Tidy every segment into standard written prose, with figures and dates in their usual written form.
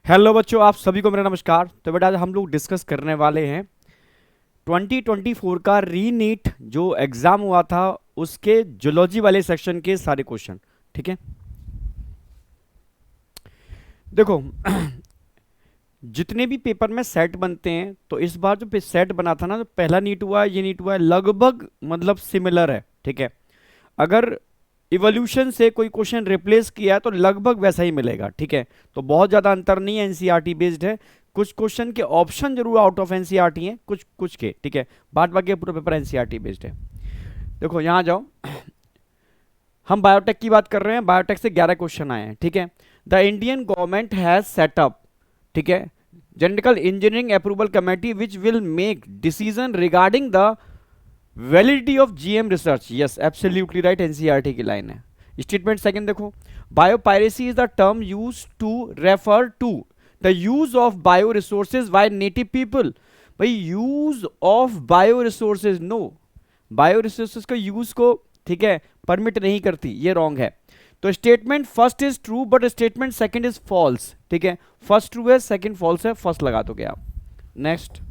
Hello बच्चों, आप सभी को मेरा नमस्कार। तो बेटा आज हम लोग डिस्कस करने वाले हैं 2024 का रीनीट जो एग्जाम हुआ था उसके जूलॉजी वाले सेक्शन के सारे क्वेश्चन। ठीक है, देखो जितने भी पेपर में सेट बनते हैं तो इस बार जो सेट बना था ना, जो पहला नीट हुआ है ये नीट हुआ है, लगभग मतलब सिमिलर है। ठीक है, अगर इवोल्यूशन से कोई क्वेश्चन रिप्लेस किया है तो लगभग वैसा ही मिलेगा। ठीक है, तो बहुत ज़्यादा अंतर नहीं है, एनसीईआरटी बेस्ड है। कुछ क्वेश्चन के ऑप्शन जरूर आउट ऑफ एनसीईआरटी हैं, कुछ कुछ के। ठीक है, बाद बाकी पूरा पेपर एनसीईआरटी बेस्ड है। देखो यहाँ जाओ, हम बायोटेक की बात कर रहे हैं। बायोटेक से 11 क्वेश्चन आए हैं। ठीक है, the Indian government has set up, ठीक है, genetical engineering approval committee which will make decision regarding the validity of GM research. Yes, absolutely right, NCERT की लाइन है। स्टेटमेंट सेकंड देखो, biopiracy is the term use to refer to the use of bio resources by native people. भाई use of bio resources, no, bio resources का use को, ठीक है, permit नहीं करती, ये रॉन्ग है। तो statement first is true but statement second is false. ठीक है, फर्स्ट ट्रू है, सेकंड फॉल्स है, फर्स्ट लगा दोगे आप। Next,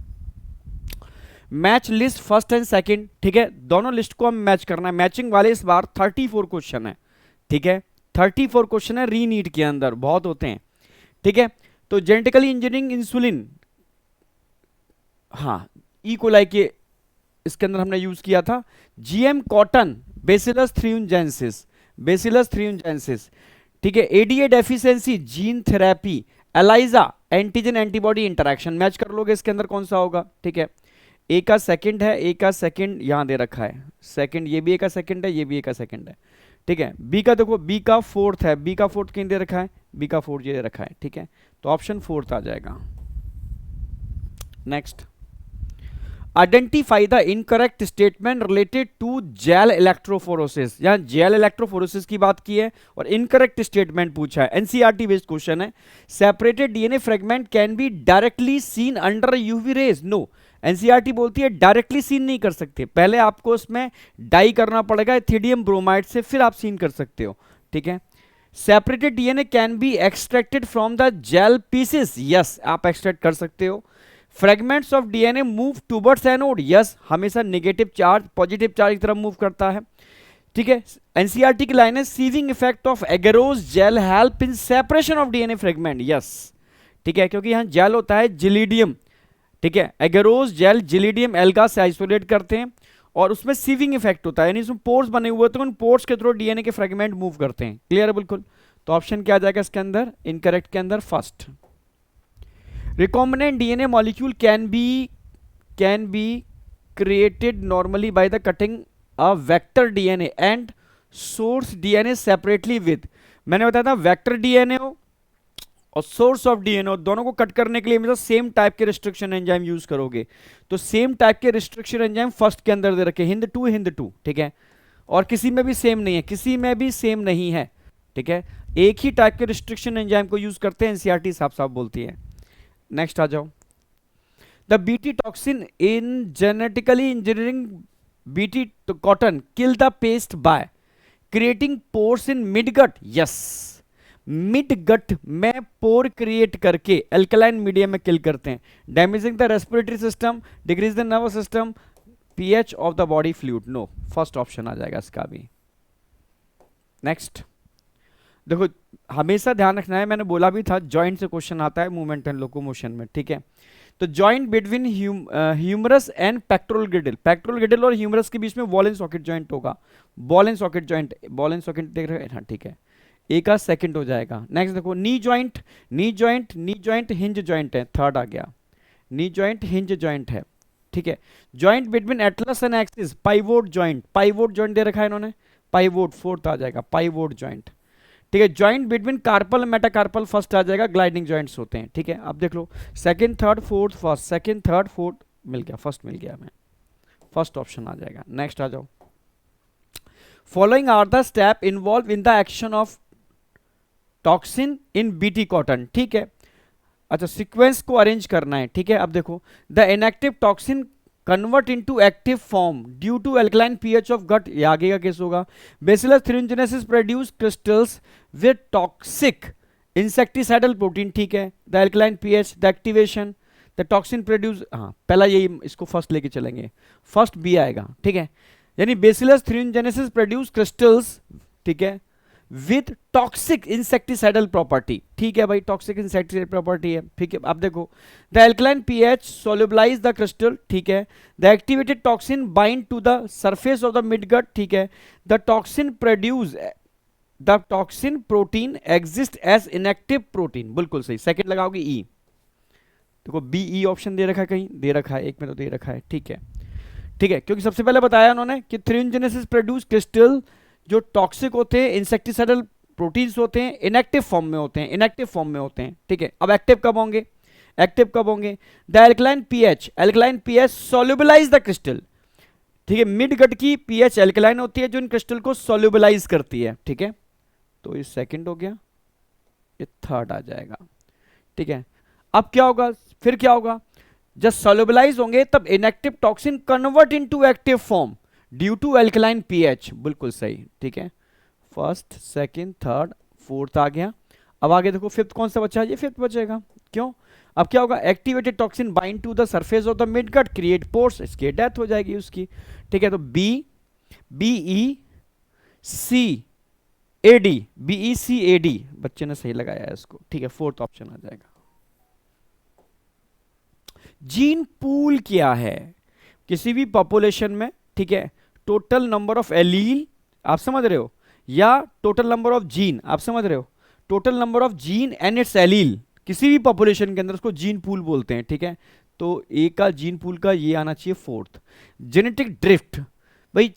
match list first and second. ठीक है, दोनों लिस्ट को हम मैच करना है। मैचिंग वाले इस बार 34 क्वेश्चन है। ठीक है, 34 क्वेश्चन है रीनीट के अंदर, बहुत होते हैं। ठीक है, तो जेनेटिकली इंजीनियरिंग इंसुलिन, हाँ, ई कोलाई के इसके अंदर हमने यूज किया था। GM cotton, Bacillus thuringiensis, Bacillus thuringiensis. ठीक है, ADA deficiency, gene therapy, ELISA, antigen antibody interaction. Match कर लोगे इसके अंदर कौन सा होगा। ठीक है, ए का सेकंड है, ए का सेकंड यहां दे रखा है, सेकंड, ये भी ए का सेकंड है, ये भी ए का सेकंड है। ठीक है, बी का देखो, बी का फोर्थ है, बी का फोर्थ कहीं दे रखा है, बी का फोर्थ ये दे रखा है। ठीक है, तो ऑप्शन फोर्थ आ जाएगा। Next, identify the incorrect statement related to gel electrophoresis. यहां जेल इलेक्ट्रोफोरोसिस की बात की है और इनकरेक्ट स्टेटमेंट पूछा है। एनसीईआरटी बेस्ड क्वेश्चन है। Separated DNA fragment can be directly seen under UV rays. No, NCERT बोलती है डायरेक्टली सीन नहीं कर सकते, पहले आपको उसमें डाई करना पड़ेगा इथिडियम ब्रोमाइड से, फिर आप सीन कर सकते हो। ठीक है, separated DNA can be extracted from the gel pieces. Yes, आप एक्सट्रैक्ट कर सकते हो। Fragments of DNA move towards anode. Yes, हमेशा नेगेटिव चार्ज पॉजिटिव चार्ज की तरफ मूव करता है। ठीक है, एनसीईआरटी की लाइन है, sieving effect of agarose gel help in separation of DNA fragment. Yes, ठीक है, क्योंकि यहां जेल होता है जिलीडियम। ठीक है, एगेरोज जेल जिलीडियम एल्गा से आइसोलेट करते हैं और उसमें सीविंग इफेक्ट होता है, यानी इसमें पोर्स बने हुए तो उन पोर्स के थ्रू डीएनए के फ्रेगमेंट मूव करते हैं। क्लियर है बिल्कुल। तो ऑप्शन क्या आ जाएगा इसके अंदर, इनकरेक्ट के अंदर first. recombinant DNA molecule can be created normally by the cutting a vector DNA and source DNA separately with, मैंने बताया था वेक्टर डीएनए हो और सोर्स ऑफ डीएनए हो, दोनों को कट करने के लिए हमेशा सेम टाइप के रिस्ट्रिक्शन एंजाइम यूज करोगे। तो सेम टाइप के रिस्ट्रिक्शन एंजाइम फर्स्ट के अंदर दे रखे, हिंद टू। ठीक है, और किसी में भी सेम नहीं है, किसी में भी सेम नहीं है। ठीक है, एक ही टाइप के रिस्ट्रिक्शन एंजाइम को यूज करते हैं, एनसीईआरटी साफ साफ बोलती है। नेक्स्ट आ जाओ, the BT toxin in genetically engineering BT cotton kill the pest by creating pores in mid gut. Yes, mid gut में पोर क्रिएट करके अल्कलाइन मीडियम में किल करते हैं। Damaging the respiratory system, decrease the nervous system, pH of the body fluid. No, first option आ जाएगा इसका भी। Next देखो, हमेशा ध्यान रखना है, मैंने बोला भी था जॉइंट से क्वेश्चन आता है मूवमेंट एंड लोकोमोशन में। ठीक है, तो joint between humerus and pectoral girdle, pectoral girdle और ह्यूमरस के बीच में बॉल एंड सॉकेट जॉइंट होगा। Ball and socket joint, ball and socket देख रहे हैं, हाँ ठीक है, ए का सेकंड हो जाएगा। नेक्स्ट देखो, knee joint, knee joint, knee joint hinge joint है, थर्ड आ गया, नी जॉइंट हिंज जॉइंट है। ठीक है, joint between atlas and axis, pivot joint, pivot joint दे रखा है इन्होंने, पाइवोट फोर्थ आ जाएगा, पाइवोट जॉइंट। ठीक है, joint between carpal metacarpal first आ जाएगा, ग्लाइडिंग जॉइंट्स होते हैं। ठीक है, अब देख लो, second third fourth first, second third fourth मिल गया, फर्स्ट मिल गया हमें, फर्स्ट ऑप्शन आ जाएगा। नेक्स्ट आ जाओ, following are the step involve in the action of toxin in BT cotton. ठीक है, अच्छा सीक्वेंस को अरेंज करना है। ठीक है, अब देखो, the inactive toxin convert into active form due to alkaline pH of gut, ये आगे का केस होगा। Bacillus thuringiensis produce crystals with toxic insecticidal protein, ठीक है। The alkaline pH, the activation, the toxin produce, हाँ पहला यही, इसको फर्स्ट लेके चलेंगे, फर्स्ट बी आएगा, ठीक है। यानी बेसिलस थ्रियोजेनेसिस प्रोड्यूस क्रिस्टल्स, ठीक है, विद टॉक्सिक इंसेक्टिसाइडल प्रॉपर्टी, ठीक है भाई, टॉक्सिक इंसेक्टिसाइड प्रॉपर्टी है, ठीक है। अब देखो, the alkaline pH solubilize the crystal, ठीक है। The activated toxin bind to the surface of the midgut, ठीक है। The toxin produce, the toxin protein exist as inactive protein, बिल्कुल सही, सेकंड लगाओगे ई। देखो बी ई ऑप्शन दे रखा है, कहीं दे रखा है, एक में तो दे रखा है, ठीक है, ठीक है, क्योंकि सबसे पहले बताया उन्होंने कि थ्रियोजेनेसिस प्रोड्यूस क्रिस्टल जो टॉक्सिक होते हैं, इंसेक्टिसाइडल प्रोटीन्स होते हैं, इनएक्टिव फॉर्म में होते हैं, इनएक्टिव फॉर्म में होते हैं, ठीक है। अब एक्टिव कब होंगे, एक्टिव कब होंगे, the alkaline pH solubilize the crystal, ठीक है। मिड गट की पीएच एल्कलाइन होती है जो इन क्रिस्टल को सोल्यूबलाइज करती है, ठीक है। तो ये सेकंड हो गया, ये थर्ड आ जाएगा, ठीक है। अब क्या होगा, फिर क्या होगा, जब सोल्यूबलाइज होंगे तब inactive toxin convert into active form due to alkaline pH, बिल्कुल सही, ठीक है। फर्स्ट, सेकंड, थर्ड, फोर्थ आ गया। अब आगे देखो फिफ्थ कौन सा बचा है, ये फिफ्थ बचेगा, क्यों। अब क्या होगा, activated toxin bind to the surface of the mid gut create pores, इसकी डेथ हो जाएगी उसकी, ठीक है। तो B, B E C A D, B E C A D, बच्चे ने सही लगाया है इसको, ठीक है, फोर्थ ऑप्शन आ जाएगा। जीन पूल क्या है, किसी भी पॉपुलेशन में, ठीक है, टोटल नंबर ऑफ एलील, आप समझ रहे हो, या टोटल नंबर ऑफ जीन, आप समझ रहे हो, total number of gene and it's allele, किसी भी पॉपुलेशन के अंदर उसको जीन पूल बोलते हैं, ठीक है। तो ए का जीन पूल का ये आना चाहिए फोर्थ। जेनेटिक ड्रिफ्ट, भाई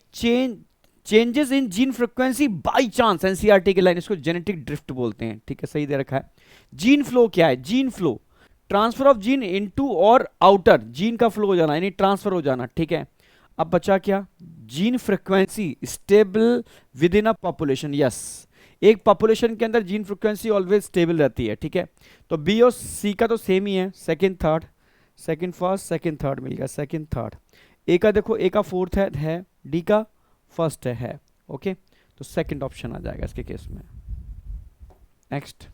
changes in gene frequency by chance, NCERT की लाइन, इसको जेनेटिक ड्रिफ्ट बोलते हैं, ठीक है, सही दे रखा है। जीन फ्लो क्या है, gene flow transfer of gene into और आउटर, जीन का फ्लो हो जाना यानी ट्रांसफर हो जाना, ठीक है। अब बचा क्या, gene frequency stable with in a population, yes, एक पॉपुलेशन के अंदर जीन फ्रीक्वेंसी ऑलवेज स्टेबल रहती है, ठीक है। तो बी और सी का तो सेम ही है, second third, second first, second third मिल गया, सेकंड थर्ड। ए का देखो, ए का फोर्थ है, डी का फर्स्ट है, ओके। तो सेकंड ऑप्शन आ जाएगा इसके केस में। नेक्स्ट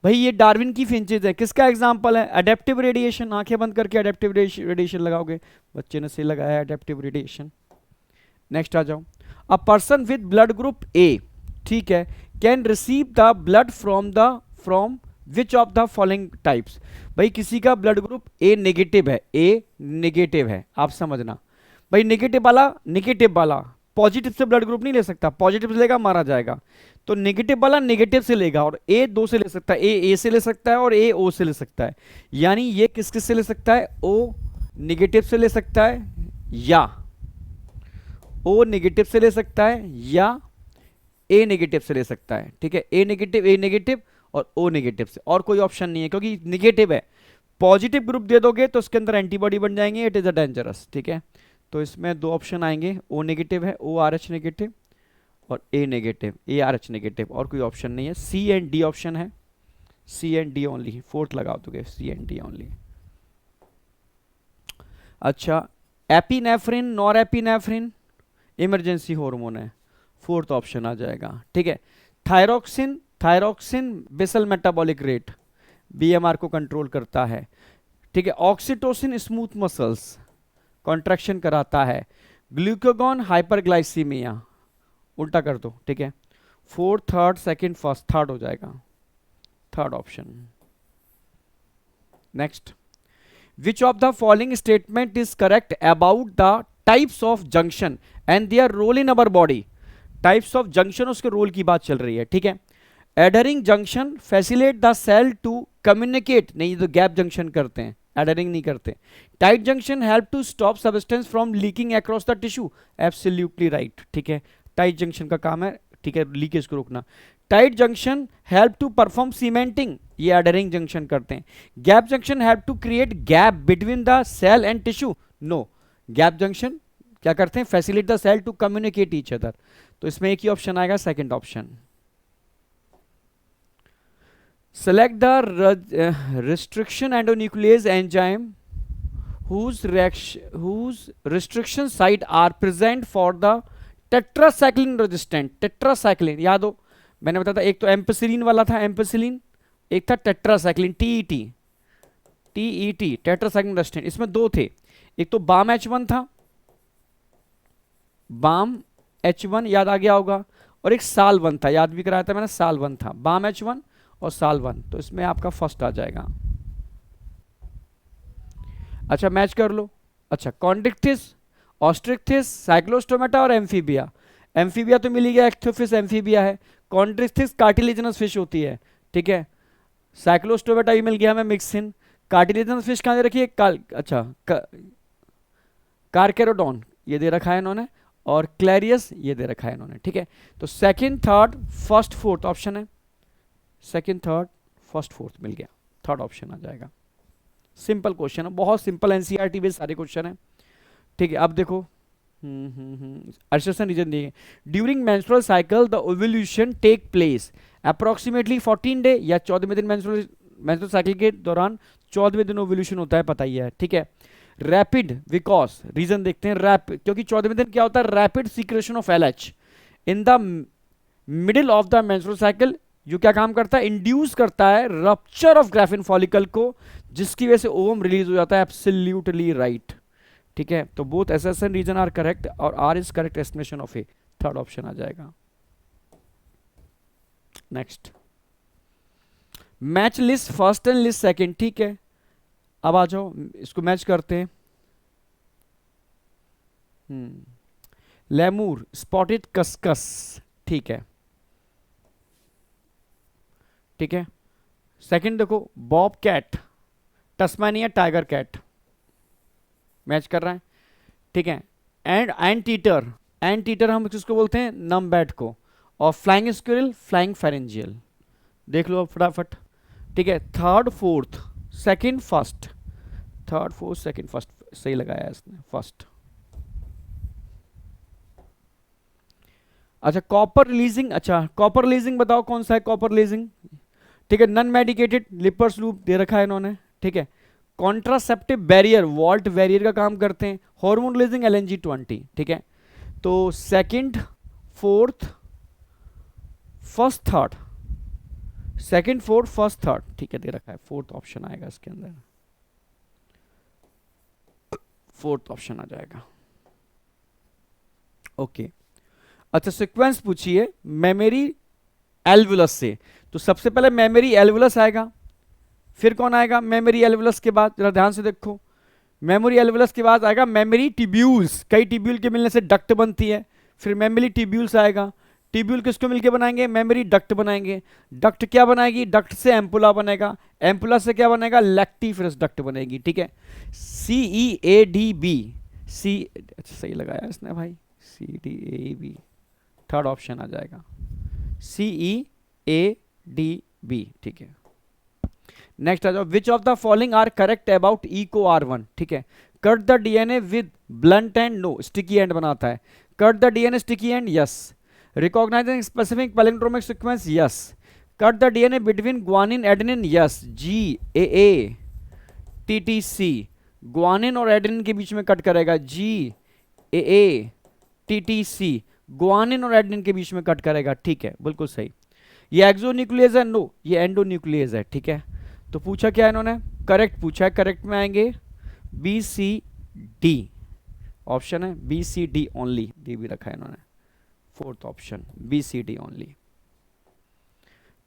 भाई, ये डार्विन की फिंचेज है, किसका एग्जांपल है, एडेप्टिव रेडिएशन, आंखें बंद करके एडेप्टिव रेडिएशन लगाओगे, बच्चे ने सही लगाया एडेप्टिव रेडिएशन। नेक्स्ट आ जाओ, a person with blood group A, ठीक है, can receive the blood from which of the following types, भाई किसी का ब्लड ग्रुप ए नेगेटिव है, ए नेगेटिव है, आप समझना भाई, नेगेटिव वाला पॉजिटिव से ब्लड ग्रुप नहीं ले सकता, पॉजिटिव से लेगा मारा जाएगा, तो नेगेटिव वाला नेगेटिव से लेगा, और ए दो से ले सकता है, ए से ले सकता है और ए ओ से ले सकता है, यानी ये किस किस से ले सकता है, ओ नेगेटिव से ले सकता है, या ओ नेगेटिव से ले सकता है, या ए नेगेटिव से ले सकता है, ठीक है। ए नेगेटिव और ओ नेगेटिव से, और कोई ऑप्शन नहीं है, क्योंकि नेगेटिव है, पॉजिटिव ग्रुप दे दोगे तो उसके अंदर एंटीबॉडी बन जाएंगे, इट इज अ डेंजरस, ठीक है। तो इसमें दो ऑप्शन आएंगे, ओ नेगेटिव है, ओ आर एच नेगेटिव, और A negative, A R H negative, और कोई ऑप्शन नहीं है। सी एंड डी ऑप्शन है, C and D only, fourth लगाओ तो सी एंड डी ओनली। अच्छा, epinephrine, nor epinephrine emergency hormone है, फोर्थ ऑप्शन आ जाएगा, ठीक है। Thyroxine basal metabolic rate, BMR को कंट्रोल करता है, ठीक है। ऑक्सीटोसिन स्मूथ मसल्स, कॉन्ट्रैक्शन कराता है। ग्लूकागॉन हाइपरग्लाइसीमिया, उल्टा कर दो, ठीक है। Fourth, third, second, first, third हो जाएगा, third option. Next, which of the following statement is correct about the types of junction and their role in our body, types of junction, उसके role की बात चल रही है, ठीक है। Adhering junction facilitate the cell to communicate, नहीं तो गैप जंक्शन करते हैं, एडहरिंग नहीं करते। Tight junction help to stop substance from leaking across the tissue, absolutely right, ठीक है। टाइट जंक्शन का काम है, ठीक है, लीकेज को रोकना। Tight junction help to perform cementing, ये एडहरिंग जंक्शन करते हैं। Gap junction help to create gap between the cell and tissue, no, gap junction क्या करते हैं, facilitate the cell to communicate each other, तो इसमें एक ही ऑप्शन आएगा, second option. Select the restriction endonuclease enzyme whose restriction site are present for the tetracycline resistant, tetracycline याद हो, मैंने बताया था, एक तो एम्पेसिलिन वाला था, एम्पेसिलिन, एक था टेट्रासाइक्लिन, टीईटी, टीईटी टेट्रासाइक्लिन रस्टेन, इसमें दो थे, एक तो बाम H1 था, बाम H1 याद आ गया होगा, और एक साल 1 था, याद भी कराया था मैंने, साल 1 था, बाम H1 और साल 1, तो इसमें आपका फर्स्ट आ जाएगा। अच्छा मैच कर लो। अच्छा कॉन्ड्रिक्थिस, ऑस्ट्रिक्थिस, साइक्लोस्टोमेटा और एम्फीबिया। एम्फीबिया तो मिल ही गया, एक्थोफिस एम्फीबिया है। कॉन्ड्रिक्थिस कार्टिलेजिनस फिश होती है, ठीक है। साइक्लोस्टोमेटा भी मिल गया हमें, मिक्सिन। कार्टिलेजिनस फिश कहाँ दे रखी है, अच्छा कार्केरोडॉन ये दे रखा है इन्होंने, और क्लैरियस ये दे रखा है इन्होंने, ठीक है। तो second third first fourth option है, सेकंड थर्ड फर्स्ट फोर्थ मिल गया, थर्ड ऑप्शन आ जाएगा। सिंपल क्वेश्चन है, बहुत सिंपल, एनसीईआरटी बेस्ड सारे क्वेश्चन है, ठीक है। अब देखो अर्शसन रीजन दिए, during menstrual cycle the ovulation take place approximately 14 day, या 14वें दिन मेंस्ट्रुअल साइकिल के दौरान 14वें दिन ओव्यूल्यूशन होता है, पता ही है, ठीक है। रैपिड बिकॉज, रीजन देखते हैं, रैपिड क्योंकि 14वें दिन क्या होता है, rapid secretion of LH in the middle of the menstrual cycle, जो क्या काम करता है, इंड्यूस करता है रप्चर ऑफ ग्राफिन फॉलिकल को, जिसकी वजह से ओवम रिलीज हो जाता है। एब्सोल्युटली राइट, ठीक है। तो both S and reason are correct, और R is correct estimation of A, third option आ जाएगा। Next, match list first and list second, ठीक है। अब आ जाओ इसको मैच करते हैं। लेमूर, स्पॉटेड कस्कस, ठीक है, ठीक है। सेकंड देखो, bobcat, Tasmania tiger cat, match कर रहा है, ठीक है। एंड एंटीटर, एंटीटर हम किसको बोलते हैं, नमबैट को, और फ्लाइंग स्क्विरल, फ्लाइंग फेरेंजियल, देख लो फटाफट, ठीक है। Third fourth second first, third fourth second first, सही लगाया इसने, फर्स्ट। अच्छा कॉपर रिलीजिंग, अच्छा कॉपर रिलीजिंग बताओ कौन सा है कॉपर रिलीजिंग, ठीक है। नॉन मेडिकेटेड लिपर्स लूप दे रखा है इन्होंने, ठीक है। कॉन्ट्रासेप्टिव बैरियर, वॉल्ट बैरियर का काम करते हैं। हार्मोन रिलीजिंग LNG-20, ठीक है। तो second fourth first third, second fourth first third, ठीक है, दे रखा है, फोर्थ ऑप्शन आएगा इसके अंदर, फोर्थ ऑप्शन आ जाएगा, ओके। अच्छा सीक्वेंस पूछिए मेमोरी एल्वुलस से, तो सबसे पहले मेमोरी एल्वुलस आएगा, फिर कौन आएगा मेमोरी एल्वुलस के बाद, जरा ध्यान से देखो, मेमोरी एल्वुलस के बाद आएगा मेमोरी टिब्यूल्स, कई टिब्यूल के मिलने से डक्ट बनती है, फिर मेमोरी टिब्यूल्स आएगा, टिब्यूल किसको मिलके बनाएंगे, मेमोरी डक्ट बनाएंगे, डक्ट क्या बनाएगी, डक्ट से एम्पुला बनेगा, एम्पुला से क्या बनेगा, लैक्टिफरस डक्ट बनेगी, ठीक है। CEADB, सी, अच्छा सही लगाया इसने भाई, CDAB, थर्ड ऑप्शन आ जाएगा, CEADB, ठीक है। नेक्स्ट आ जाओ, which of the following are correct about EcoR1, ठीक है। Cut the DNA with blunt end, no sticky end बनाता है, cut the DNA sticky end, yes. Recognizing specific palindromic sequence, yes. Cut the DNA between guanine adenine, yes, GAA-TTC, guanine और adenine के बीच में cut करेगा, GAA-TTC, guanine और adenine के बीच में कट करेगा, ठीक है, बिल्कुल सही। ये एक्सोन्यूक्लियस है, नो ये एंडोन्यूक्लियस है, ठीक है। तो पूछा क्या इन्होंने, करेक्ट पूछा है, करेक्ट में आएंगे BCD ऑप्शन है, BCD ओनली, डी भी रखा है इन्होंने, फोर्थ ऑप्शन BCD ओनली,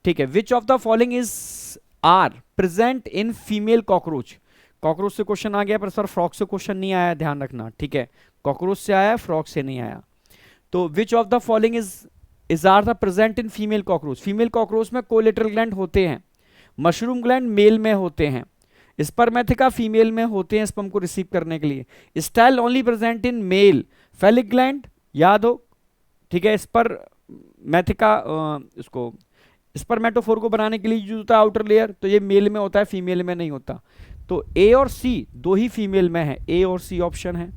ठीक है। Which of the following is are present in female cockroach, cockroach से क्वेश्चन आ गया, पर सर फ्रॉक से क्वेश्चन नहीं आया, ध्यान रखना, ठीक है। कॉकरोच से आया, फ्रॉक से नहीं आया। तो which of the following is are the present in female cockroach, female cockroach में कोलेटरल ग्लैंड होते हैं, मशरूम ग्लैंड मेल में होते हैं, स्पर्मेथिका फीमेल में होते हैं स्पर्म को रिसीव करने के लिए, style only present in male, phallic gland याद हो, ठीक है। स्पर्मेथिका इसको स्पर्मेटोफोर को बनाने के लिए यूज होता है आउटर लेयर, तो ये मेल में होता है, फीमेल में नहीं होता। तो A और C दो ही फीमेल में है, A और C ऑप्शन है,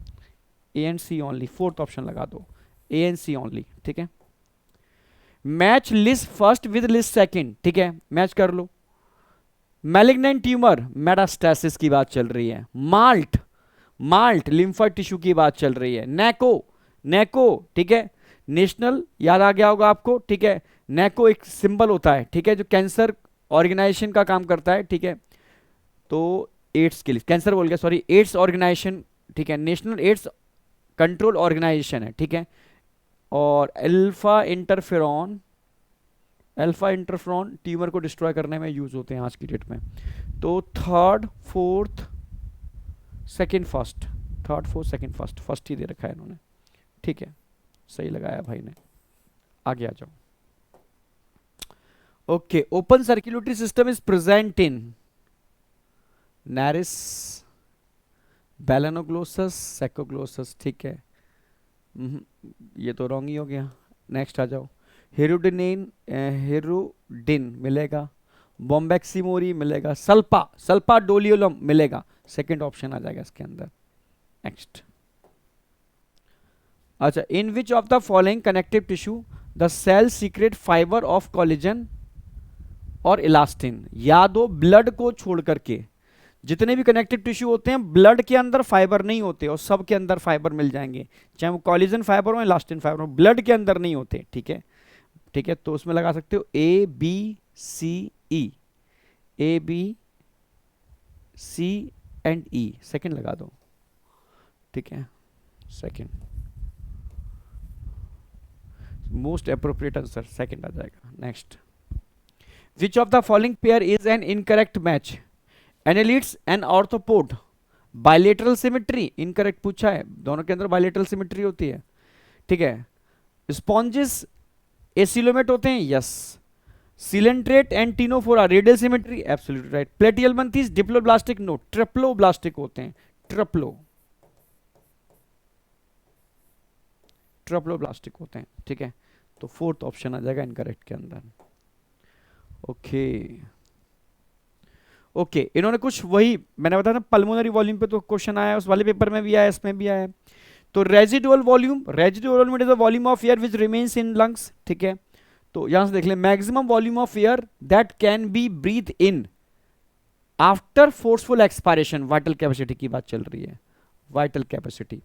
A and C only, fourth option लगा दो, A एंड C ओनली, ठीक है। Match list first with list second, ठीक है, मैच कर लो। मैलिग्नेंट ट्यूमर, मेटास्टेसिस की बात चल रही है। माल्ट, माल्ट लिम्फोइड टिश्यू की बात चल रही है। नेको, नेको, ठीक है, नेशनल याद आ गया होगा आपको, ठीक है। नेको एक सिंबल होता है, ठीक है, जो कैंसर ऑर्गेनाइजेशन का काम करता है, ठीक है। तो एड्स के लिए, कैंसर बोल गया सॉरी, एड्स ऑर्गेनाइजेशन, ठीक है, नेशनल एड्स कंट्रोल ऑर्गेनाइजेशन है, ठीक है। और अल्फा इंटरफेरॉन ट्यूमर को डिस्ट्रॉय करने में यूज होते हैं आज की डेट में। तो third fourth second first, third fourth second first, first ही दे रखा है इन्होंने, ठीक है, सही लगाया भाई ने। आगे आ जाओ। Okay, open circulatory system is present in Nereis, Balanoglossus, Saccoglossus, ठीक है। ये तो रॉन्ग ही हो गया। नेक्स्ट आ जाओ। हेरोडिन मिलेगा, बॉम्बेक्सीमोरी मिलेगा, सल्पा डोलियोलम मिलेगा, सेकंड ऑप्शन आ जाएगा इसके अंदर। नेक्स्ट। अच्छा, in which of the following connective tissue the cell secrete fibre of collagen और इलास्टिन। या दो ब्लड को छोड़ करके जितने भी कनेक्टिव टिश्यू होते हैं ब्लड के अंदर फाइबर नहीं होते, और सब के अंदर फाइबर मिल जाएंगे, चाहे वो कोलेजन फाइबर हो, इलास्टिन फाइबर हो, ब्लड के अंदर नहीं होते, ठीक है, ठीक है। तो उसमें लगा सकते हो A B C E, A B C and E, second लगा दो, ठीक है, second most appropriate answer second आ जाएगा। Next. Which of the following pair is an incorrect match? Annelids and arthropod, bilateral symmetry, incorrect पूछा है, दोनों के अंदर बायलेटरल सिमेट्री होती है, ठीक है। स्पॉन्जिस एसिलोमेट होते हैं, yes. Coelenterate and Ctenophora, radial symmetry, absolutely right. Platyhelminthes diploblastic, no, triploblastic होते हैं, ट्रिप्लोब्लास्टिक होते हैं, ठीक है। तो फोर्थ ऑप्शन आ जाएगा इनकरेक्ट के अंदर। ओके ओके, इन्होंने कुछ वही मैंने बताया था पल्मोनरी वॉल्यूम पे तो क्वेश्चन आया, उस वाले पेपर में भी आया, इसमें भी आया। तो residual volume is the volume of air which remains in lungs, ठीक है। तो यहां से देख ले, maximum volume of air that can be breath in after forceful expiration, vital capacity की बात चल रही है, vital capacity.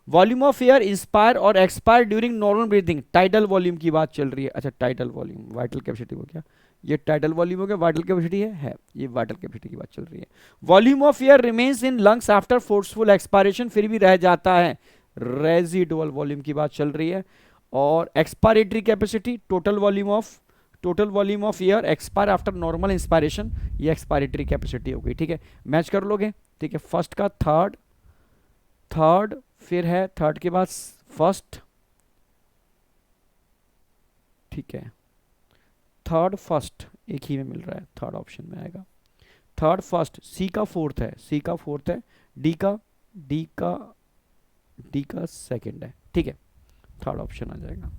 Volume of air inspire और expire during normal breathing, tidal volume की बात चल रही है। अच्छा, टाइडल वॉल्यूम, वाइटल कैपेसिटी हो गया, ये टाइडल वॉल्यूम हो गया, वाइटल कैपेसिटी है ये वाइटल कैपेसिटी की बात चल रही है। Volume of air remains in lungs after forceful expiration, फिर भी रह जाता है, रेजिडुअल वॉल्यूम की बात चल रही है। और expiratory capacity, total volume of air expire after normal inspiration, ये एक्सपायरेटरी कैपेसिटी हो गई, ठीक है। मैच कर लोगे, ठीक है। फर्स्ट का थर्ड फिर है थर्ड के बाद फर्स्ट, ठीक है, थर्ड फर्स्ट एक ही में मिल रहा है, थर्ड ऑप्शन में आएगा, थर्ड फर्स्ट। सी का फोर्थ है, डी का सेकंड है, ठीक है, थर्ड ऑप्शन आ जाएगा।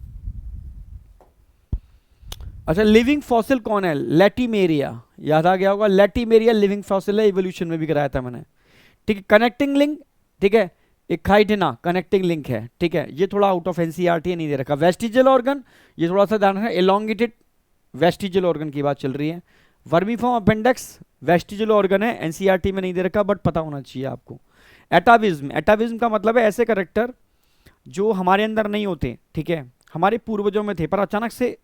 अच्छा, लिविंग फॉसिल कौन है? लैटिमेरिया, याद आ गया होगा, लैटिमेरिया लिविंग फॉसिल है, इवोल्यूशन में भी कराया था मैंने, ठीक है। कनेक्टिंग लिंक, ठीक है, इकाइडिना कनेक्टिंग लिंक है, ठीक है, ये थोड़ा आउट ऑफ एनसीईआरटी नहीं दे रखा। वेस्टिजियल ऑर्गन, ये थोड़ा सा ध्यान रखना, एलोंगेटेड वेस्टिजियल ऑर्गन की बात चल रही है। वर्मीफॉर्म अपेंडेक्स वेस्टिजियल ऑर्गन है, एनसीईआरटी में नहीं दे रखा, बट पता होना चाहिए आपको। एटाविज्म का मतलब है ऐसे करेक्टर जो हमारे अंदर नहीं होते, ठीक है, हमारे पूर्वजों में थे पर अचानक से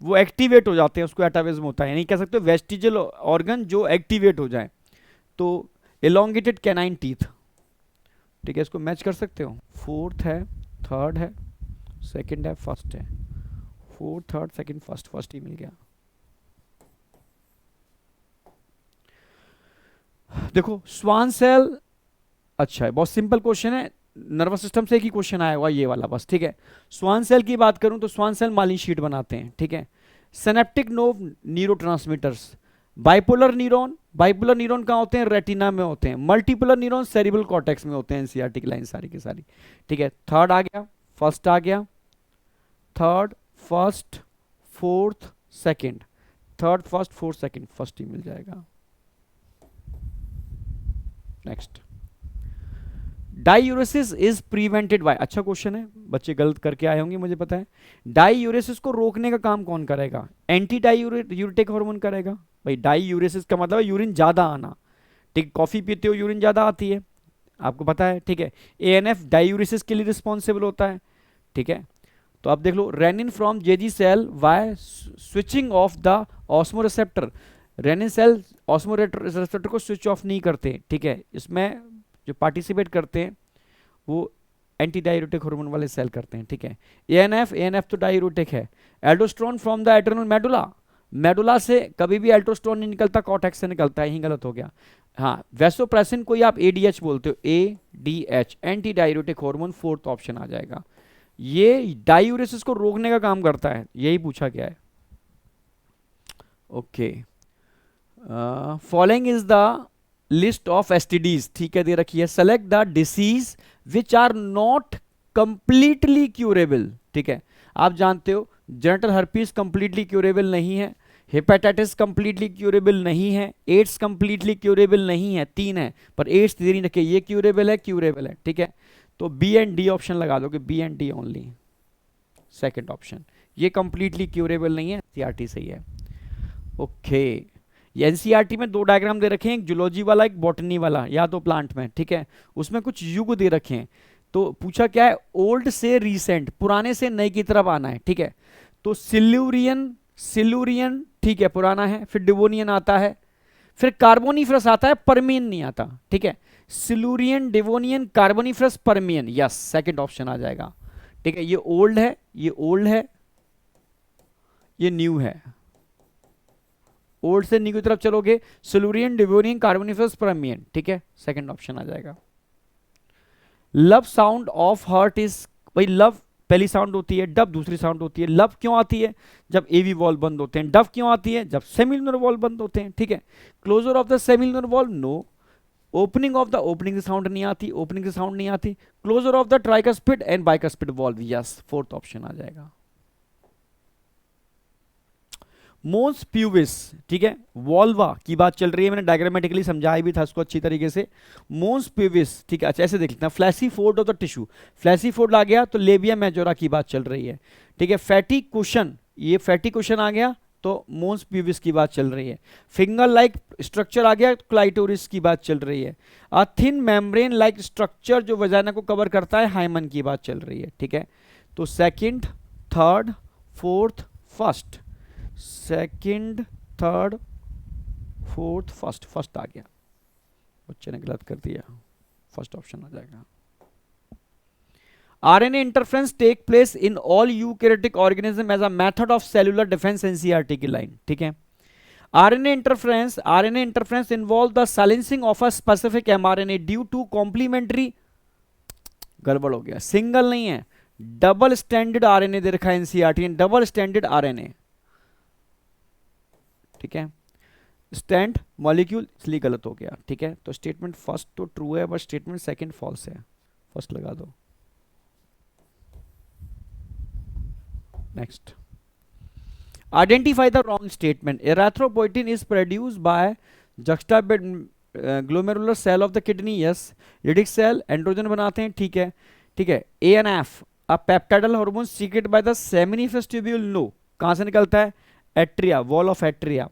वो एक्टिवेट हो जाते हैं, उसको एटाविज्म होता है। नहीं कह सकते वेस्टिजियल ऑर्गन जो एक्टिवेट हो जाए। तो एलोंगेटेड कैनाइन टीथ, ठीक है, इसको मैच कर सकते हो। फोर्थ है, थर्ड है, सेकंड है, फर्स्ट है, fourth third second first, first ही मिल गया। देखो स्वान सेल, अच्छा है, बहुत सिंपल क्वेश्चन है, नर्वस सिस्टम से एक ही क्वेश्चन आया हुआ ये वाला बस, ठीक है। स्वान सेल की बात करूं तो स्वान सेल मालिन शीट बनाते हैं, ठीक है। Synaptic nerve neurotransmitters, bipolar neuron कहाँ होते हैं? रेटिना में होते हैं। मल्टीपोलर न्यूरॉन सेरिब्रल कॉर्टेक्स में होते हैं, एनसीईआरटी की लाइन सारी की सारी, ठीक है। थर्ड आ गया, फर्स्ट आ गया, third first fourth second, third first fourth second, first ही मिल जाएगा। Next, diuresis is prevented by, अच्छा क्वेश्चन है, बच्चे गलत करके आए होंगे मुझे पता है। डाईयूरेसिस को रोकने का काम कौन करेगा? एंटी डाईयूरेटिक हार्मोन करेगा। भाई डाईयूरेसिस का मतलब है यूरिन ज्यादा आना, ठीक, कॉफी पीते हो यूरिन ज्यादा आती है, आपको पता है, ठीक है। एएनएफ डाईयूरेसिस के लिए रिस्पॉन्सिबल होता है, ठीक है। तो आप देख लो, renin from JG cell by switching off the osmoreceptor, renin cell osmoreceptor को स्विच ऑफ नहीं करते, ठीक है, इसमें जो पार्टिसिपेट करते हैं वो एंटी डायूरेटिक हार्मोन वाले सेल करते हैं, ठीक है। एएनएफ तो डायूरेटिक है। Aldosterone from the adrenal medulla, medulla से कभी भी एल्डोस्टेरोन नहीं निकलता, कॉर्टेक्स से निकलता है, यही गलत हो गया। हाँ, वैसोप्रेसिन को ही आप एडीएच बोलते हो, ADH anti diuretic hormone, fourth option आ जाएगा। ये डायूरेसिस को रोकने का काम करता है, यही पूछा गया है। Okay, following is the list of STDs, ठीक है, दे रखी है। Select the disease which are not completely curable, ठीक है। आप जानते हो जेनिटल हर्पीस कंप्लीटली क्यूरेबल नहीं है, हेपेटाइटिस कंप्लीटली क्यूरेबल नहीं है, एड्स कंप्लीटली क्यूरेबल नहीं है, 3 है, पर एड्स दे नहीं रखे, ये क्यूरेबल है, ठीक है। तो बी एंड डी ऑप्शन लगा दोगे, B and D only, second option. ये कंप्लीटली क्यूरेबल नहीं है, एनसीईआरटी सही है। ओके, ये एनसीईआरटी में 2 डायग्राम दे रखे हैं, एक जूलॉजी वाला एक बॉटनी वाला, या तो प्लांट में, ठीक है। उसमें कुछ युग दे रखे हैं, तो पूछा क्या है, ओल्ड से रीसेंट, पुराने से नए की तरफ आना है, ठीक है। तो सिल्यूरियन ठीक है, पुराना है, फिर डिवोनियन आता है, फिर कार्बोनिफरस आता है, परमियन नहीं आता, ठीक है। Silurian, Devonian, Carboniferous, Permian, yes, second option आ जाएगा, ठीक है। ये ओल्ड है, ये ओल्ड है, ये न्यू है। ओल्ड से न्यू की तरफ चलोगे, सिल्यूरियन, डिवोनियन, कार्बोनिफरस, परमियन, ठीक है, सेकंड ऑप्शन आ जाएगा। Love sound of heart is, भाई लव पहली साउंड होती है, डब दूसरी साउंड होती है। लव क्यों आती है, जब एवी वॉल्व बंद होते हैं। डब क्यों आती है, जब सेमिलुनर वॉल्व बंद होते हैं, ठीक है। Closure of the semilunar valve, no. Opening of the, opening से साउंड नहीं आती, ओपनिंग से साउंड नहीं आती। Closure of the tricuspid and bicuspid valve, yes, fourth option आ जाएगा। मोन्स प्यूविस, ठीक है, वॉल्वा की बात चल रही है, मैंने डायग्रामेटिकली समझाया भी था इसको अच्छी तरीके से। मोन्स प्यूविस, ठीक है, अच्छा ऐसे देख लेते हैं, fleshy fold of the tissue, fleshy fold आ गया तो लेबिया मेजोरा की बात चल रही है, ठीक है। फैटी कुशन, ये फैटी कुशन आ गया तो मोन्स प्यूविस की बात चल रही है। फिंगर लाइक स्ट्रक्चर आ गया, क्लाइटोरिस की बात चल रही है। A thin membrane like structure जो वजाना को कवर करता है, हाइमन की बात चल रही है, ठीक है। तो second, third, fourth, first, second, third, fourth, first, first आ गया, बच्चे ने गलत कर दिया, फर्स्ट ऑप्शन आ जाएगा। RNA interference take place in all eukaryotic organism as a method of cellular defence, NCERT की लाइन, ठीक है। RNA interference involve the silencing of a specific mRNA due to complementary, गड़बड़ हो गया, सिंगल नहीं है, डबल स्टैंडर्ड आरएनए दे रखा है एनसीईआरटी ने, डबल स्टैंडर्ड आरएनए, ठीक है। स्टैंड मॉलिक्यूल इसलिए गलत हो गया, ठीक है। तो स्टेटमेंट फर्स्ट तो ट्रू है, बट स्टेटमेंट सेकंड फॉल्स है, फर्स्ट लगा दो। Next, identify the wrong statement. Erythropoietin is produced by juxtaglomerular cell of the kidney, yes. Leydig cell androgen बनाते हैं, ठीक है, ठीक है। ANF, a peptidal hormone secreted by the seminiferous tubule, no, कहां से निकलता है, atria, wall of atria.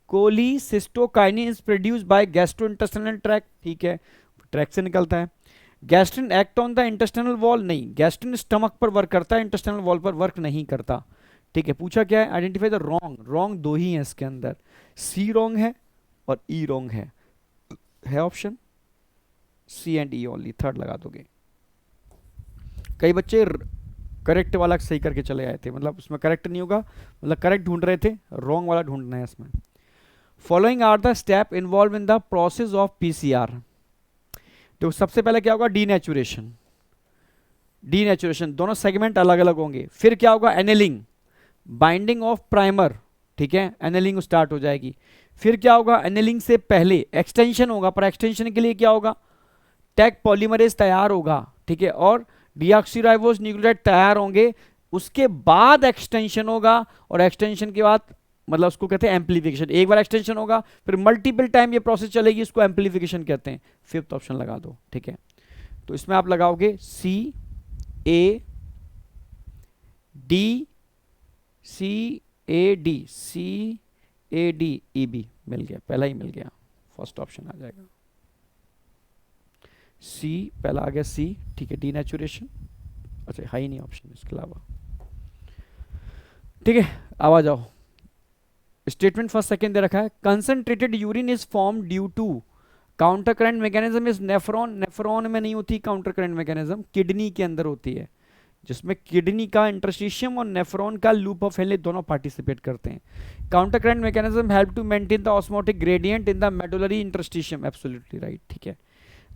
Cholecystokinin is produced by gastrointestinal tract, ठीक है, ट्रैक्ट से निकलता है। Gastrin act on the intestinal wall, नहीं, गैस्ट्रिन स्टमक पर वर्क करता है, इंटेस्टाइनल वॉल पर वर्क नहीं करता, ठीक है। पूछा क्या है, आइडेंटिफाई द रॉन्ग, रॉन्ग 2 ही है इसके अंदर, सी रॉन्ग है और ई रॉन्ग है option C and E only, third लगा दोगे। कई बच्चे करेक्ट वाला सही करके चले आए थे, मतलब उसमें करेक्ट नहीं होगा, मतलब करेक्ट ढूंढ रहे थे, रॉन्ग वाला ढूंढना है इसमें। Following are the step involve in the process of PCR. तो सबसे पहले क्या होगा, डीनेचुरेशन, डीनेचुरेशन, दोनों सेगमेंट अलग अलग होंगे। फिर क्या होगा, एनेलिंग, बाइंडिंग ऑफ प्राइमर, ठीक है, एनेलिंग स्टार्ट हो जाएगी। फिर क्या होगा, एनेलिंग से पहले एक्सटेंशन होगा, पर एक्सटेंशन के लिए क्या होगा, टैग पॉलीमरेज तैयार होगा, ठीक है, और डीऑक्सीराइबोस न्यूक्लियोटाइड तैयार होंगे, उसके बाद एक्सटेंशन होगा, और एक्सटेंशन के बाद मतलब उसको कहते हैं एम्पलीफिकेशन। एक बार एक्सटेंशन होगा, फिर मल्टीपल टाइम ये प्रोसेस चलेगी, इसको एम्पलीफिकेशन कहते हैं। फिफ्थ ऑप्शन लगा दो, ठीक है। तो इसमें आप लगाओगे C A D, C A D, C A D E B, मिल गया, पहला ही मिल गया, फर्स्ट ऑप्शन आ जाएगा। सी पहला आ गया, सी, ठीक है, डीनेचुरेशन, अच्छा है ही नहीं ऑप्शन इसके अलावा, ठीक है। अब आ जाओ, स्टेटमेंट फर्स्ट सेकंड दे रखा है, concentrated urine is form due to counter current mechanism is nephron, nephron में नहीं होती काउंटर करंट मैकेनिज्म, किडनी के अंदर होती है, जिसमें किडनी का इंटरस्टिशियम और नेफ्रॉन का लूप ऑफ हेनले दोनों पार्टिसिपेट करते हैं। Counter current mechanism help to maintain the osmotic gradient in the medullary interstitium, absolutely right, ठीक है।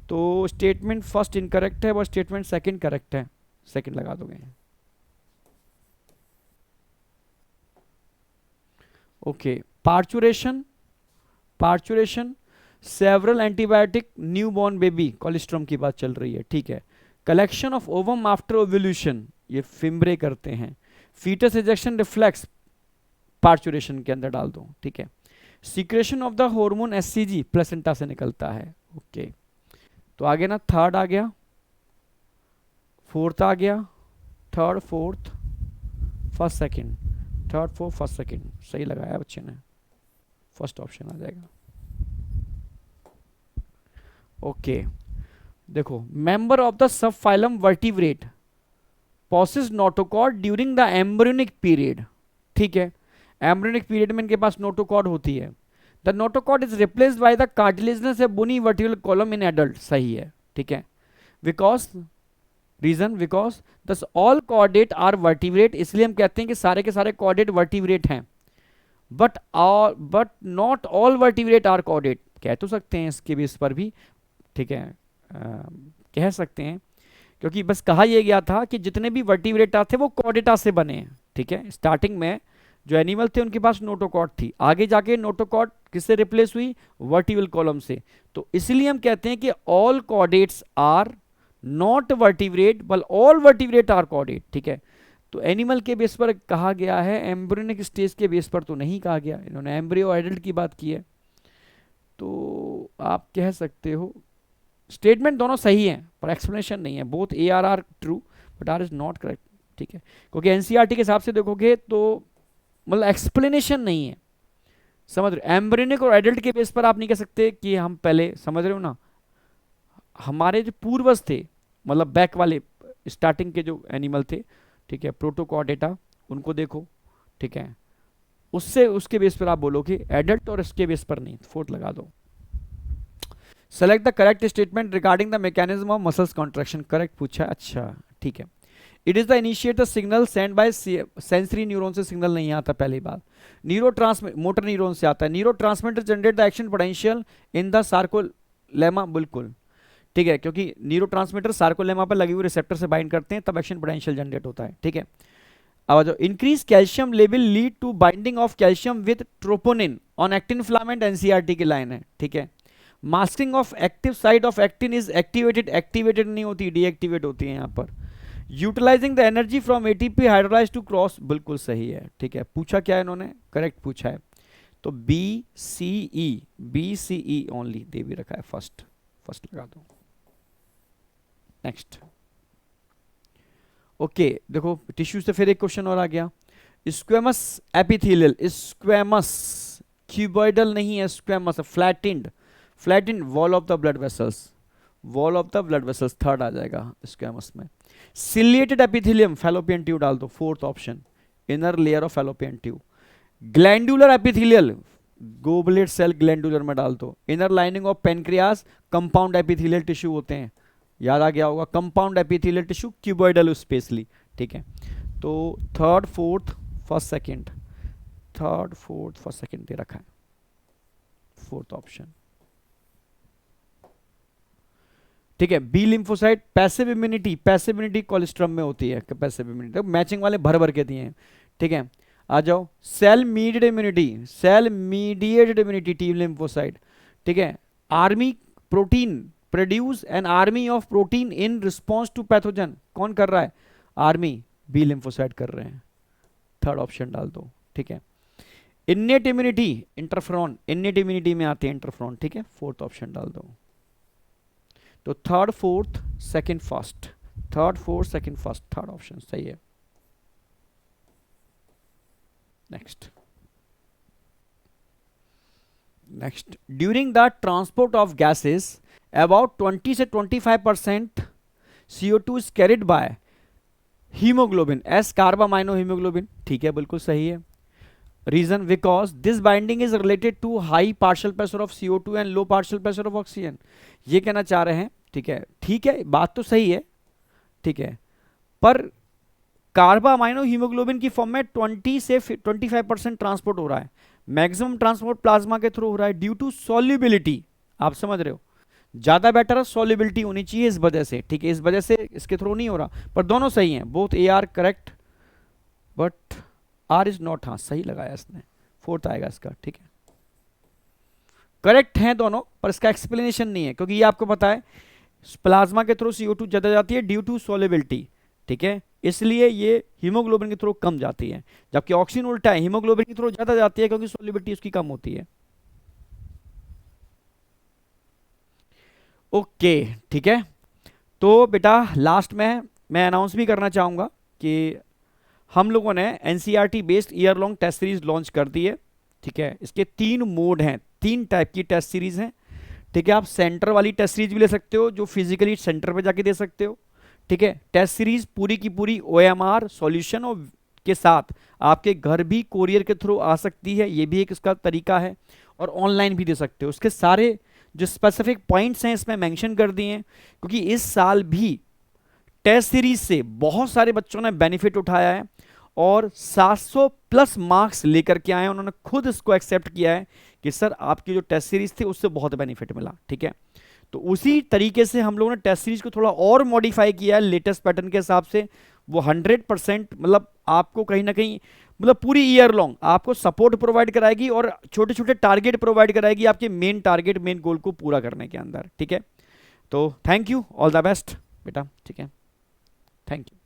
तो स्टेटमेंट फर्स्ट इनकरेक्ट है और स्टेटमेंट सेकंड करेक्ट है, सेकंड लगा दोगे। Okay, parturition, parturition several antibiotic newborn baby, colostrum की बात चल रही है, ठीक है। Collection of ovum after ovulation, ये फिम्ब्रे करते हैं। फीटस इजेक्शन रिफ्लेक्स पार्चुरेशन के अंदर डाल दो, ठीक है। Secretion of the hormone SCG placenta से निकलता है, ओके। तो आगे ना थर्ड आ गया, फोर्थ आ गया, third fourth first second, third fourth first second, सही लगाया बच्चे ने, फर्स्ट ऑप्शन आ जाएगा। ओके देखो, member of the sub phylum vertebrate possesses notochord during the embryonic period, ठीक है। एम्ब्रियोनिक पीरियड में इनके पास नोटोकॉर्ड होती है। The notochord is replaced by the cartilaginous या bony vertebral column in adult, सही है, ठीक है। Because reason, because this all chordate are vertebrate, इसलिए हम कहते हैं कि सारे के सारे कॉर्डेट वर्टिब्रेट हैं। But not all vertebrate are chordate, कह तो सकते हैं इसके बेस पर भी, ठीक है, कह सकते हैं, क्योंकि बस कहा यह गया था कि जितने भी वर्टिब्रेटा थे वो कॉर्डेटा से बने हैं, ठीक है। स्टार्टिंग में जो एनिमल थे उनके पास नोटोकॉर्ड थी, आगे जाके नोटोकॉर्ड किससे रिप्लेस हुई, वर्टिब्रल कॉलम से। तो इसलिए हम कहते हैं कि all chordates are not vertebrate but all vertebrate are chordate, ठीक है। तो एनिमल के बेस पर कहा गया है, एम्ब्रियोनिक स्टेज के बेस पर तो नहीं कहा गया, इन्होंने एम्ब्रियो एडल्ट की बात की है। तो आप कह सकते हो स्टेटमेंट दोनों सही हैं पर एक्सप्लेनेशन नहीं है, both A R true but R is not correct, ठीक है। क्योंकि एनसीईआरटी के हिसाब से देखोगे तो मतलब एक्सप्लेनेशन नहीं है, समझ रहे हो। एम्ब्रियोनिक और एडल्ट के बेस पर आप नहीं कह सकते कि हम पहले, समझ रहे हो ना, हमारे जो पूर्वज थे, मतलब बैक वाले स्टार्टिंग के जो एनिमल थे, ठीक है, प्रोटोकॉर्डेटा, उनको देखो, ठीक है, उससे उसके बेस पर आप बोलोगे एडल्ट, और इसके बेस पर नहीं, फोर्थ लगा दो। Select the correct statement regarding the mechanism of muscles contraction, correct पूछा है, अच्छा ठीक है। It is the initiate the signal send by sensory neuron, से सिग्नल नहीं आता, पहली बात। न्यूरो मोटर न्यूरॉन से आता है। Neuro transmitter generate the action potential in the sarcolemma, बिल्कुल ठीक है, क्योंकि न्यूरो ट्रांसमीटर सार्कोलेमा पर लगे हुए रिसेप्टर से बाइंड करते हैं, तब एक्शन पोटेंशियल जनरेट होता है, ठीक है। अब जो increase calcium level lead to binding of calcium with troponin on actin filament, NCERT की लाइन है, ठीक है। Masking of active site of actin is activated, activated नहीं होती, डीएक्टिवेट होती है यहाँ पर। Utilizing the energy from ATP hydrolyze to cross, बिल्कुल सही है, ठीक है। पूछा क्या है इन्होंने, करेक्ट पूछा है। तो B C E only they भी रखा है, फर्स्ट लगा दो। नेक्स्ट, ओके देखो टिश्यू से फिर एक क्वेश्चन और आ गया। स्क्वेमस एपिथेलियल, स्क्वेमस क्यूबॉइडल नहीं है, squamous flattened, flattened wall of the blood vessels, wall of the blood vessels third आ जाएगा स्क्वेमस में। सिलिएटेड एपिथेलियम, फैलोपियन ट्यूब डाल दो, fourth option, inner layer of Fallopian tube. Glandular epithelial, goblet cell glandular में डाल दो। Inner lining of pancreas, compound epithelial tissue होते हैं, याद आ गया होगा, compound epithelial tissue cuboidal specially, ठीक है। तो third fourth first second, third fourth first second दे रखा है, फोर्थ ऑप्शन, ठीक है। B lymphocyte, passive immunity, passive immunity colostrum में होती है, पैसिव इम्यूनिटी तो मैचिंग वाले भर भर के दिए हैं, ठीक है। आ जाओ, cell mediated immunity, cell mediated immunity T lymphocyte, ठीक है। Army protein, produce an army of protein in response to pathogen, कौन कर रहा है, आर्मी, बी लिम्फोसाइट कर रहे हैं, थर्ड ऑप्शन डाल दो, ठीक है। इन्नेट इम्यूनिटी, इंटरफ्रॉन, इन्नेट इम्यूनिटी में आते हैं इंटरफ्रॉन, ठीक है, फोर्थ ऑप्शन डाल दो। तो third fourth second first, third fourth second first, third option सही है। Next, during the transport of gases about 20 से 25% CO2 is carried by haemoglobin, as carbamino haemoglobin, ठीक है बिल्कुल सही है। Reason because this binding is related to high partial pressure of CO2 and low partial pressure of oxygen, ये कहना चाह रहे हैं। ठीक है, बात तो सही है। ठीक है, पर कार्बामाइनो हीमोग्लोबिन की फॉर्म में 20 से 25% ट्रांसपोर्ट हो रहा है, मैक्सिमम ट्रांसपोर्ट प्लाज्मा के थ्रू हो रहा है ड्यू टू सॉल्युबिलिटी। आप समझ रहे हो, ज्यादा बेटर सॉल्युबिलिटी होनी चाहिए इस वजह से। ठीक है, इस वजह से इसके थ्रू नहीं हो रहा, पर दोनों सही हैं, both A R correct, but R is not. हाँ सही लगाया इसने, फोर्थ आएगा इसका। ठीक है, करेक्ट हैं दोनों, पर इसका एक्सप्लेनेशन नहीं है, क्योंकि ये आपको पता है प्लाज्मा के थ्रू CO2 ज्यादा जाती है ड्यू टू सॉल्युबिलिटी। ठीक है, इसलिए ये हीमोग्लोबिन के थ्रू कम जाती है, जबकि ऑक्सीजन उल्टा है, हीमोग्लोबिन के थ्रू ज्यादा जाती है क्योंकि सॉल्युबिलिटी उसकी कम होती है। ओके, ठीक है। तो बेटा लास्ट में मैं अनाउंस भी करना चाहूंगा कि हम लोगों ने NCERT based year long test series launch कर दी है। ठीक है, इसके 3 मोड हैं, 3 टाइप की टेस्ट सीरीज हैं। ठीक है, आप सेंटर वाली टेस्ट सीरीज भी ले सकते हो, जो फिजिकली सेंटर पे जाके दे सकते हो। ठीक है, टेस्ट सीरीज पूरी की पूरी OMR सॉल्यूशन और के साथ आपके घर भी कोरियर के थ्रू आ सकती है, ये भी एक इसका तरीका है। और ऑनलाइन भी दे सकते हो। उसके सारे जो स्पेसिफिक पॉइंट्स हैं इसमें मेंशन कर दिए हैं, क्योंकि इस साल भी टेस्ट सीरीज से बहुत सारे बच्चों ने बेनिफिट उठाया है और 700 प्लस मार्क्स लेकर के आए हैं। उन्होंने खुद इसको एक्सेप्ट किया है कि सर आपकी जो टेस्ट सीरीज थी उससे बहुत बेनिफिट मिला। ठीक है, तो उसी तरीके से हम लोगों ने टेस्ट सीरीज को थोड़ा और मॉडिफाई किया है लेटेस्ट पैटर्न के हिसाब से। वो 100% मतलब आपको कहीं ना कहीं मतलब पूरी ईयर लॉन्ग आपको सपोर्ट प्रोवाइड कराएगी और छोटे छोटे टारगेट प्रोवाइड कराएगी आपके मेन टारगेट मेन गोल को पूरा करने के अंदर। ठीक है, तो thank you, all the best बेटा। ठीक है, थैंक यू।